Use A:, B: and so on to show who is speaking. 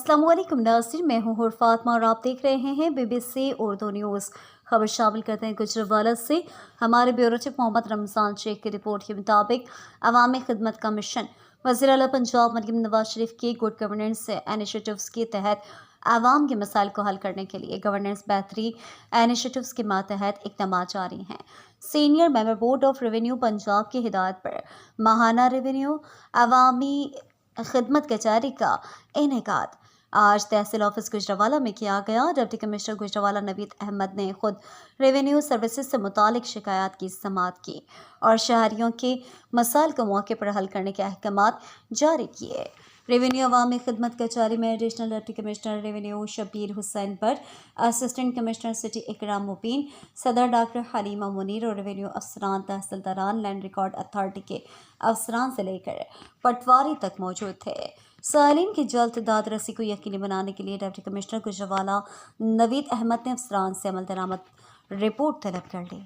A: अस्सलाम वालेकुम नाज़रीन, मैं हूँ फातिमा और आप देख रहे हैं BBC उर्दू न्यूज़। खबर शामिल करते हैं गुजरांवाला से। हमारे ब्यूरो चीफ मोहम्मद रमज़ान शेख की रिपोर्ट के मुताबिक अवामी खिदमत का मिशन वज़ीर आला पंजाब मरीम नवाज शरीफ के गुड गवर्नेंस इनिशिएटिव्स के तहत आवाम के मसाइल को हल करने के लिए गवर्नेंस बेहतरी इनिशिएटिव्स के मातहत इक़दाम जारी हैं। Senior member board of revenue Punjab की हिदायत पर माहाना रेवेन्यू अवामी खिदमत कचहरी का इनेकाद आज तहसील ऑफिस गुजरांवाला में किया गया। डिप्टी कमिश्नर गुजरांवाला नवीद अहमद ने खुद रेवेन्यू सर्विसेज से मुतालिक शिकायत की समाअत की और शहरियों के मसाइल को मौके पर हल करने के अहकामात जारी किए। रेवेन्यू अवामी खिदमत कचहरी में additional deputy commissioner revenue Shabbir Hussain Bhatt, assistant commissioner city इकराम मुबीन, सदर डॉक्टर हलीमा मुनीर और रेवेन्यू अफसरान, तहसीलदारान, लैंड रिकॉर्ड अथॉरिटी के अफसरान से लेकर पटवारी तक मौजूद थे। सालीन की जल्द दाद रसी को यकीनी बनाने के लिए डिप्टी कमिश्नर गुजरांवाला नवीद अहमद ने अफसरान से अमल दरामद रिपोर्ट तलब कर ली।